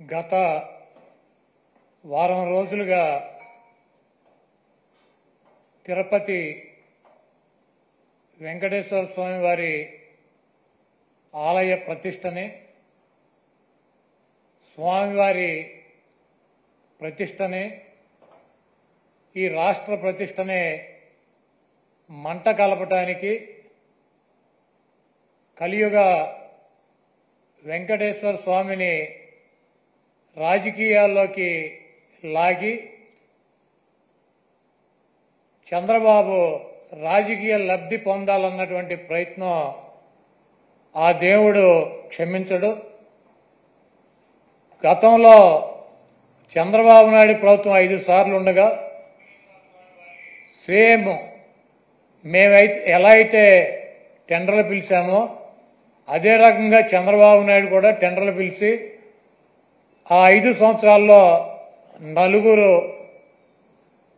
గత వారం రోజులుగా తిరుపతి వెంకటేశ్వర స్వామి వారి ఆలయ ప్రతిష్టని, స్వామివారి ప్రతిష్టని, ఈ రాష్ట్ర ప్రతిష్టని మంట కలపటానికి కలియుగ వెంకటేశ్వర స్వామిని రాజకీయాల్లోకి లాగి చంద్రబాబు రాజకీయ లబ్ధి పొందాలన్నటువంటి ప్రయత్నం ఆ దేవుడు క్షమించడు. గతంలో చంద్రబాబు నాయుడు ప్రభుత్వం 5 సార్లు ఉండగా సేమ్ మేమైతే ఎలా అయితే టెండర్లు పిలిచామో అదే రకంగా చంద్రబాబు నాయుడు కూడా టెండర్లు పిలిచి ఆ 5 సంవత్సరాల్లో 4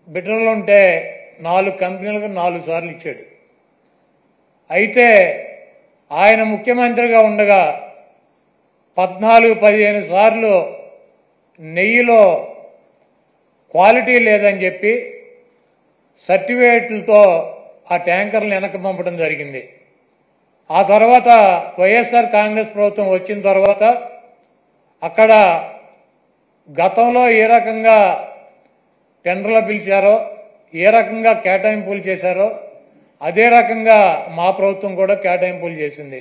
బిడ్డలుంటే 4 కంపెనీలకు 4 సార్లు ఇచ్చాడు. అయితే ఆయన ముఖ్యమంత్రిగా ఉండగా 14-15 సార్లు నెయ్యిలో క్వాలిటీ లేదని చెప్పి సర్టిఫికేట్లతో ఆ ట్యాంకర్లు వెనక్కి పంపడం జరిగింది. ఆ తర్వాత వైఎస్ఆర్ కాంగ్రెస్ ప్రభుత్వం వచ్చిన తర్వాత అక్కడ గతంలో ఏ రకంగా టెండర్లు పిలిచారో, ఏ రకంగా కేటాయింపులు చేశారో అదే రకంగా మా ప్రభుత్వం కూడా కేటాయింపులు చేసింది.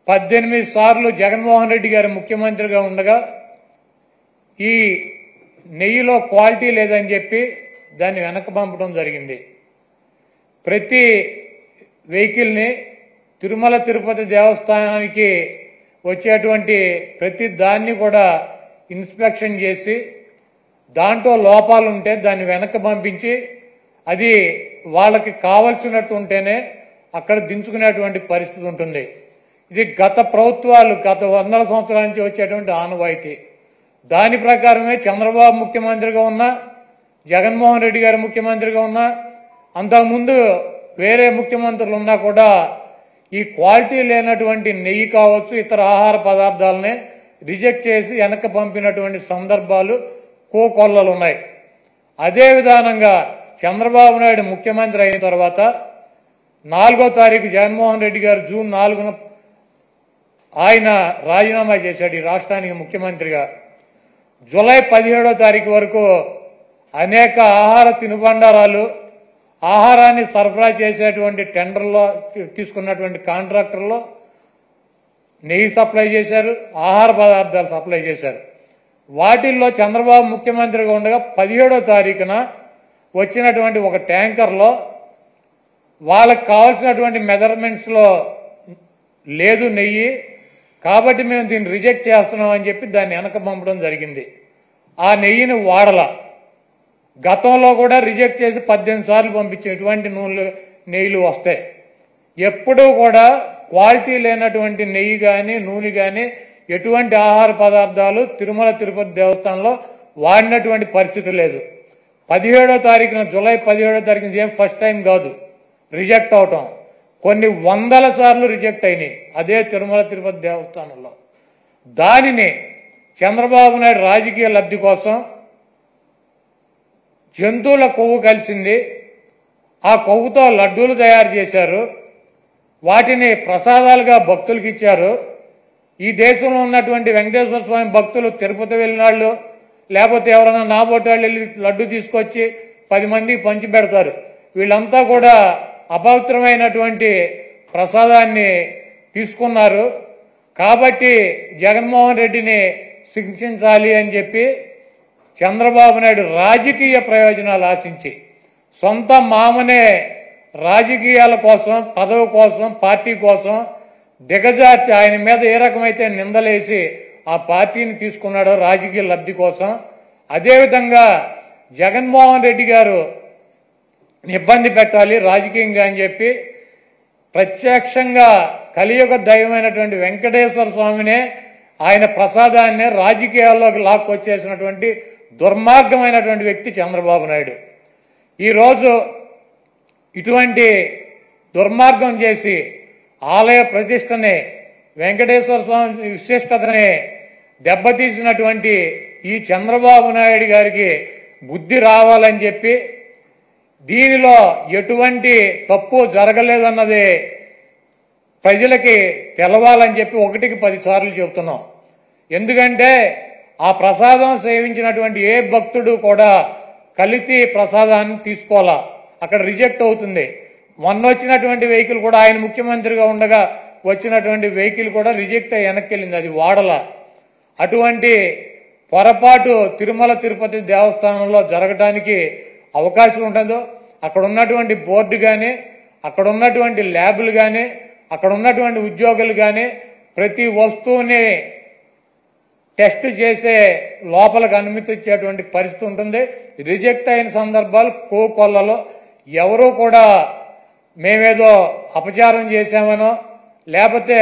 18 సార్లు జగన్మోహన్ రెడ్డి గారు ముఖ్యమంత్రిగా ఉండగా ఈ నెయ్యిలో క్వాలిటీ లేదని చెప్పి దాన్ని వెనక్కి పంపడం జరిగింది. ప్రతి వెహికల్ని తిరుమల తిరుపతి దేవస్థానానికి వచ్చేటువంటి ప్రతి దాన్ని కూడా ఇన్స్పెక్షన్ చేసి దాంట్లో లోపాలుంటే దాన్ని వెనక్కి పంపించి అది వాళ్ళకి కావలసినట్టు ఉంటేనే అక్కడ దించుకునేటువంటి పరిస్థితి ఉంటుంది. ఇది గత ప్రభుత్వాలు గత 100 సంవత్సరాల నుంచి వచ్చేటువంటి ఆనవాయితీ. దాని ప్రకారమే చంద్రబాబు ముఖ్యమంత్రిగా ఉన్నా, జగన్మోహన్ రెడ్డి గారు ముఖ్యమంత్రిగా ఉన్నా, అంతకుముందు వేరే ముఖ్యమంత్రులు ఉన్నా కూడా ఈ క్వాలిటీ లేనటువంటి నెయ్యి కావచ్చు, ఇతర ఆహార పదార్థాలనే రిజెక్ట్ చేసి వెనక్కి పంపినటువంటి సందర్భాలు కోకొల్లలు ఉన్నాయి. అదే విధానంగా చంద్రబాబు నాయుడు ముఖ్యమంత్రి అయిన తర్వాత 4వ తారీఖు జగన్మోహన్ రెడ్డి గారు జూన్ 4న ఆయన రాజీనామా చేశాడు ఈ రాష్ట్రానికి ముఖ్యమంత్రిగా. జూలై 17వ తారీఖు వరకు అనేక ఆహార తినుబండారాలు, ఆహారాన్ని సరఫరా చేసేటువంటి టెండర్లో తీసుకున్నటువంటి కాంట్రాక్టర్లో నెయ్యి సప్లై చేశారు, ఆహార పదార్థాలు సప్లై చేశారు. వాటిల్లో చంద్రబాబు ముఖ్యమంత్రిగా ఉండగా 17వ తారీఖున వచ్చినటువంటి ఒక ట్యాంకర్లో వాళ్ళకి కావాల్సినటువంటి మెజర్మెంట్స్లో లేదు నెయ్యి, కాబట్టి మేము దీన్ని రిజెక్ట్ చేస్తున్నాం అని చెప్పి దాన్ని వెనక పంపడం జరిగింది. ఆ నెయ్యిని వాడల గతంలో కూడా రిజెక్ట్ చేసి 18 సార్లు పంపించే ఎటువంటి నెయ్యిలు వస్తాయి. ఎప్పుడూ కూడా క్వాలిటీ లేనటువంటి నెయ్యి కానీ నూనె కానీ ఎటువంటి ఆహార పదార్థాలు తిరుమల తిరుపతి దేవస్థానంలో వాడినటువంటి పరిస్థితి లేదు. 17వ తారీఖున జూలై 17వ తారీఖున ఏం ఫస్ట్ టైం కాదు రిజెక్ట్ అవటం, కొన్ని 100 సార్లు రిజెక్ట్ అయినాయి అదే తిరుమల తిరుపతి దేవస్థానంలో. దానిని చంద్రబాబు నాయుడు రాజకీయ లబ్ధి కోసం జంతువుల కొవ్వు కలిసింది, ఆ కొవ్వుతో లడ్డూలు తయారు చేశారు, వాటిని ప్రసాదాలుగా భక్తులకు ఇచ్చారు. ఈ దేశంలో ఉన్నటువంటి వెంకటేశ్వర స్వామి భక్తులు తిరుపతి వెళ్ళినాళ్ళు లేకపోతే ఎవరైనా నాబోటాళ్ళు వెళ్ళి లడ్డు తీసుకొచ్చి 10 మందికి పంచి పెడతారు. వీళ్ళంతా కూడా అపవిత్రమైనటువంటి ప్రసాదాన్ని తీసుకున్నారు. కాబట్టి జగన్మోహన్ రెడ్డిని శిక్షించాలి అని చెప్పి చంద్రబాబు నాయుడు రాజకీయ ప్రయోజనాలు ఆశించి సొంత మామనే రాజకీయాల కోసం, పదవి కోసం, పార్టీ కోసం దిగజార్చి ఆయన మీద ఏ రకమైతే నిందలేసి ఆ పార్టీని తీసుకున్నాడో రాజకీయ లబ్ధి కోసం, అదేవిధంగా జగన్మోహన్ రెడ్డి గారు ఇబ్బంది పెట్టాలి రాజకీయంగా అని చెప్పి ప్రత్యక్షంగా కలియుగ దైవమైనటువంటి వెంకటేశ్వర స్వామినే ఆయన ప్రసాదాన్నే రాజకీయాల్లోకి లాక్కొచ్చేసినటువంటి దుర్మార్గమైనటువంటి వ్యక్తి చంద్రబాబు నాయుడు. ఈరోజు ఇటువంటి దుర్మార్గం చేసి ఆలయ ప్రతిష్టని, వెంకటేశ్వర స్వామి విశిష్టతని దెబ్బతీసినటువంటి ఈ చంద్రబాబు నాయుడు గారికి బుద్ధి రావాలని చెప్పి దీనిలో ఎటువంటి తప్పు జరగలేదన్నది ప్రజలకి తెలవాలని చెప్పి 1కి 10 సార్లు చెబుతున్నాం. ఎందుకంటే ఆ ప్రసాదం సేవించినటువంటి ఏ భక్తుడు కూడా కల్తీ ప్రసాదాన్ని తీసుకోవాలా, అక్కడ రిజెక్ట్ అవుతుంది. మొన్న వచ్చినటువంటి వెహికల్ కూడా ఆయన ముఖ్యమంత్రిగా ఉండగా వచ్చినటువంటి వెహికల్ కూడా రిజెక్ట్ అయ్యి వెనక్కి వెళ్ళింది, అది వాడల. అటువంటి పొరపాటు తిరుమల తిరుపతి దేవస్థానంలో జరగడానికి అవకాశం ఉంటుందో అక్కడ ఉన్నటువంటి బోర్డు కానీ, అక్కడ ఉన్నటువంటి ల్యాబులు కానీ, అక్కడ ఉన్నటువంటి ఉద్యోగులు కానీ ప్రతి వస్తువుని టెస్ట్ చేసే లోపలికి అనుమతి ఇచ్చేటువంటి పరిస్థితి ఉంటుంది. రిజెక్ట్ అయిన సందర్భాలు కోకొల్లలో ఎవరూ కూడా మేమేదో అపచారం చేశామనో లేకపోతే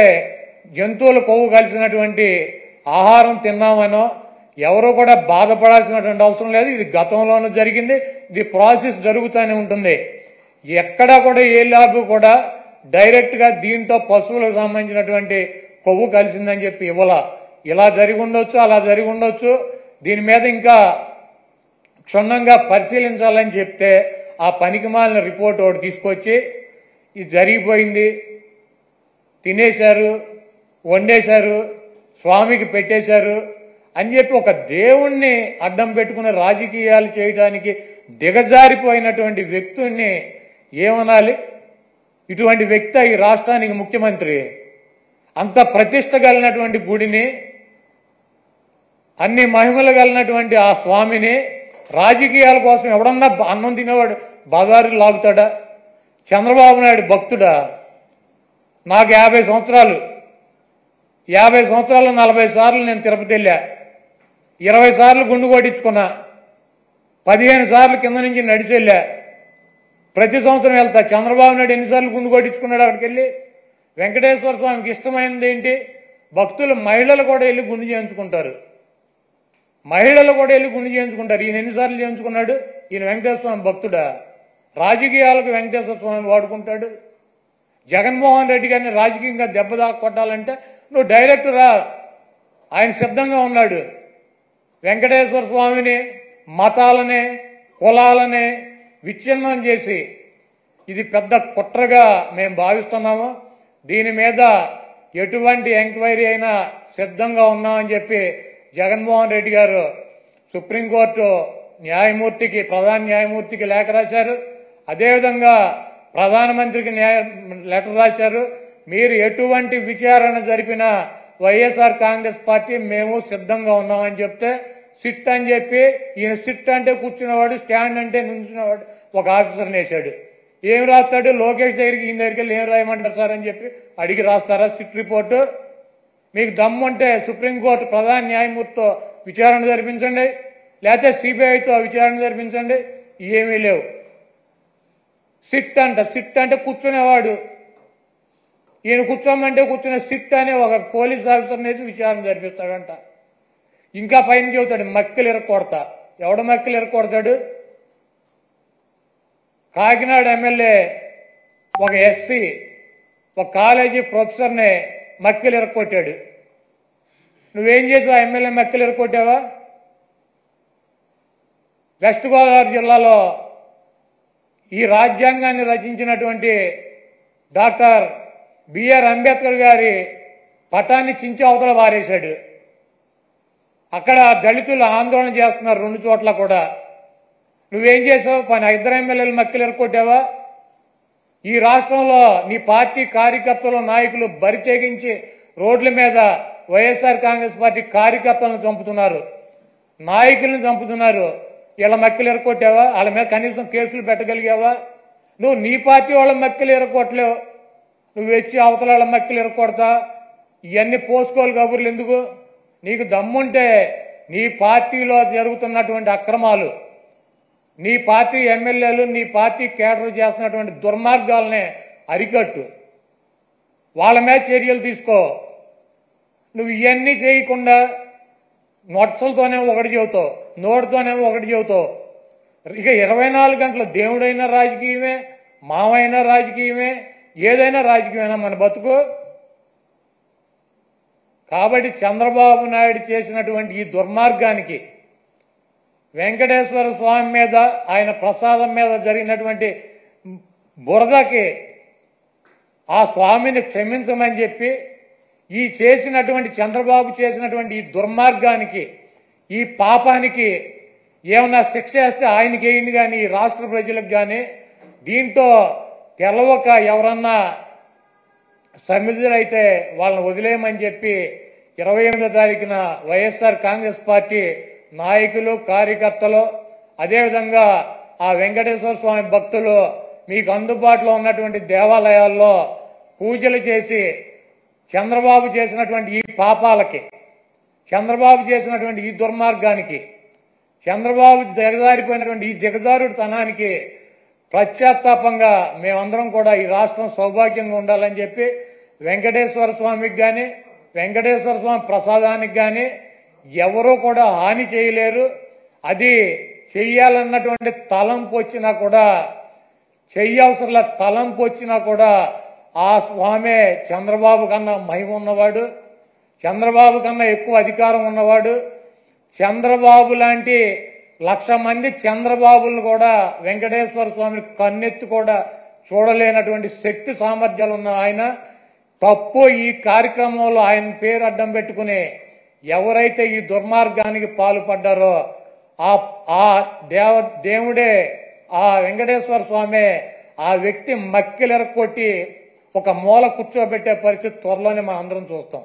జంతువులు కొవ్వు కలిసినటువంటి ఆహారం తిన్నామనో ఎవరు కూడా బాధపడాల్సినటువంటి అవసరం లేదు. ఇది గతంలోనూ జరిగింది, ఇది ప్రాసెస్ జరుగుతూనే ఉంటుంది. ఎక్కడా కూడా ఏ ల్యాబ్ కూడా డైరెక్ట్గా దీంతో పశువులకు సంబంధించినటువంటి కొవ్వు కలిసిందని చెప్పి ఇవ్వాల. ఇలా జరిగి ఉండొచ్చు, అలా జరిగి ఉండొచ్చు. దీని మీద ఇంకా క్షుణ్ణంగా పరిశీలించాలని చెప్తే ఆ పనికిమాలిన రిపోర్ట్ ఒకటి తీసుకొచ్చి ఇది జరిగిపోయింది, తినేశారు, వండేశారు, స్వామికి పెట్టేశారు అని చెప్పి ఒక దేవుణ్ణి అడ్డం పెట్టుకుని రాజకీయాలు చేయడానికి దిగజారిపోయినటువంటి వ్యక్తుల్ని ఏమనాలి? ఇటువంటి వ్యక్తి ఈ రాష్ట్రానికి ముఖ్యమంత్రి. అంత ప్రతిష్ట కలిగినటువంటి గుడిని, అన్ని మహిమలు కలిగినటువంటి ఆ స్వామిని రాజకీయాల కోసం ఎవడన్నా అన్నం తినేవాడు బజారు లాగుతాడా? చంద్రబాబు నాయుడు భక్తుడా? నాకు 50 సంవత్సరాలు, 50 సంవత్సరాలు 40 సార్లు నేను తిరుపతి వెళ్ళా, 20 సార్లు గుండు కొట్టించుకున్నా, 15 సార్లు కింద నుంచి నడిచి వెళ్ళా, ప్రతి సంవత్సరం వెళ్తా. చంద్రబాబు నాయుడు ఎన్నిసార్లు గుండు కొట్టించుకున్నాడు అక్కడికి వెళ్ళి? వెంకటేశ్వర స్వామికి ఇష్టమైనది ఏంటి? భక్తులు మహిళలు కూడా వెళ్ళి గుండు చేయించుకుంటారు, మహిళలు కూడా వెళ్ళి గుండు చేయించుకుంటారు. ఈయన ఎన్నిసార్లు చేయించుకున్నాడు? ఈయన వెంకటేశ్వర స్వామి భక్తుడా? రాజకీయాలకు వెంకటేశ్వర స్వామిని వాడుకుంటాడు. జగన్మోహన్ రెడ్డి గారిని రాజకీయంగా దెబ్బ కొట్టాలంటే నువ్వు డైరెక్ట్ రా, ఆయన సిద్ధంగా ఉన్నాడు. వెంకటేశ్వర స్వామిని, మతాలని, కులాలని విచ్ఛిన్నం చేసి ఇది పెద్ద కుట్రగా మేము భావిస్తున్నాము. దీని మీద ఎటువంటి ఎంక్వైరీ అయినా సిద్ధంగా ఉన్నామని చెప్పి జగన్మోహన్ రెడ్డి గారు సుప్రీంకోర్టు న్యాయమూర్తికి, ప్రధాన న్యాయమూర్తికి లేఖ రాశారు. అదేవిధంగా ప్రధానమంత్రికి లెటర్ రాశారు. మీరు ఎటువంటి విచారణ జరిపినా వైఎస్ఆర్ కాంగ్రెస్ పార్టీ మేము సిద్ధంగా ఉన్నామని చెప్తే సిట్ అని చెప్పి ఈయన సిట్ అంటే కూర్చున్నవాడు, స్టాండ్ అంటే నుంచున్నవాడు ఒక ఆఫీసర్ని వేశాడు. ఏం రాస్తాడు? లోకేష్ దగ్గరికి, ఈయన దగ్గరికి వెళ్ళి ఏం రాయమంటారు సార్ అని చెప్పి అడిగి రాస్తారా సిట్ రిపోర్టు? మీకు దమ్ముంటే సుప్రీంకోర్టు ప్రధాన న్యాయమూర్తితో విచారణ జరిపించండి, లేకపోతే సిబిఐతో విచారణ జరిపించండి. ఏమీ లేవు. సిట్ అంటే కూర్చునేవాడు, ఈయన కూర్చోమంటే కూర్చునే సిట్ అనే ఒక పోలీస్ ఆఫీసర్ని వేసి విచారణ జరిపిస్తాడంట. ఇంకా పైన చెబుతాడు మక్కిలు ఇరక్కొడతా. ఎవడ మక్కిలు ఇరక్కొడతాడు? కాకినాడ ఎమ్మెల్యే ఒక ఎస్సీ ఒక కాలేజీ ప్రొఫెసర్ని మక్కిలు ఇరక్కొట్టాడు. నువ్వేం చేసావు? ఎమ్మెల్యే మక్కిలు ఇరక్కొట్టావా? వెస్ట్ గోదావరి జిల్లాలో ఈ రాజ్యాంగాన్ని రచించినటువంటి డాక్టర్ బిఆర్ అంబేద్కర్ గారి పటాన్ని చించి అవతల వారేశాడు. అక్కడ దళితులు ఆందోళన చేస్తున్నారు 2 చోట్ల కూడా. నువ్వేం చేసావు? 2 ఎమ్మెల్యేలు మక్కిలు ఎరకొట్టావా? ఈ రాష్ట్రంలో నీ పార్టీ కార్యకర్తలు, నాయకులు బరి తెగించి రోడ్ల మీద వైఎస్ఆర్ కాంగ్రెస్ పార్టీ కార్యకర్తలను చంపుతున్నారు, నాయకులను చంపుతున్నారు. వీళ్ళ మక్కిలు ఎరకొట్టావా? వాళ్ళ మీద కనీసం కేసులు పెట్టగలిగావా? నువ్వు నీ పార్టీ వాళ్ళ మక్కిలు ఎరకొట్టలేవు, నువ్వు వచ్చి అవతల వాళ్ళ మక్కిలు ఎరకొడతా. ఇవన్నీ పోసుకోవాలి కబుర్లు ఎందుకు? నీకు దమ్ముంటే నీ పార్టీలో జరుగుతున్నటువంటి అక్రమాలు, నీ పార్టీ ఎమ్మెల్యేలు, నీ పార్టీ కేడర్ చేస్తున్నటువంటి దుర్మార్గాలనే అరికట్టు, వాళ్ళ మీద చర్యలు తీసుకో. నువ్వు ఇవన్నీ చేయకుండా నొట్సలతోనే ఒకటి చెబుతావు, నోటితోనేమో ఒకటి చెబుతావు. ఇక 24 గంటల దేవుడైనా రాజకీయమే, మావైనా రాజకీయమే, ఏదైనా రాజకీయమైనా మన బతుకు. కాబట్టి చంద్రబాబు నాయుడు చేసినటువంటి ఈ దుర్మార్గానికి వెంకటేశ్వర స్వామి మీద ఆయన ప్రసాదం మీద జరిగినటువంటి బురదకి ఆ స్వామిని క్షమించమని చెప్పి ఈ చేసినటువంటి చంద్రబాబు చేసినటువంటి ఈ దుర్మార్గానికి ఈ పాపానికి ఏమన్నా శిక్ష వేస్తే ఆయనకి వేయండి కానీ ఈ రాష్ట్ర ప్రజలకు కానీ దీంట్లో తెలవక ఎవరన్నా సమిధులైతే వాళ్ళని వదిలేయమని చెప్పి 28వ తారీఖున వైఎస్ఆర్ కాంగ్రెస్ పార్టీ నాయకులు కార్యకర్తలు అదేవిధంగా ఆ వెంకటేశ్వర స్వామి భక్తులు మీకు అందుబాటులో ఉన్నటువంటి దేవాలయాల్లో పూజలు చేసి చంద్రబాబు చేసినటువంటి ఈ పాపాలకి చంద్రబాబు చేసినటువంటి ఈ దుర్మార్గానికి చంద్రబాబు దిగజారిపోయినటువంటి ఈ దిగజారుడుతనానికి పశ్చాత్తాపంగా మేమందరం కూడా ఈ రాష్ట్రం సౌభాగ్యంగా ఉండాలని చెప్పి వెంకటేశ్వర స్వామికి కానీ వెంకటేశ్వర స్వామి ప్రసాదానికి కానీ ఎవరూ కూడా హాని చేయలేరు. అది చెయ్యాలన్నటువంటి తలంపు వచ్చినా కూడా చెయ్యవసరంలో తలంపు వచ్చినా కూడా ఆ స్వామే చంద్రబాబు కన్నా మహిమ ఉన్నవాడు, చంద్రబాబు కన్నా ఎక్కువ అధికారం ఉన్నవాడు. చంద్రబాబు లాంటి 1,00,000 మంది చంద్రబాబులను కూడా వెంకటేశ్వర స్వామిని కన్నెత్తి కూడా చూడలేనటువంటి శక్తి సామర్థ్యాలు ఉన్న ఆయన తప్పు ఈ కార్యక్రమంలో ఆయన పేరు అడ్డం పెట్టుకుని ఎవరైతే ఈ దుర్మార్గానికి పాల్పడ్డారో ఆ దేవుడే ఆ వెంకటేశ్వర స్వామి ఆ వ్యక్తి మక్కిలెరకొట్టి ఒక మూల కూర్చోబెట్టే పరిస్థితి త్వరలోనే మనం అందరం చూస్తాం.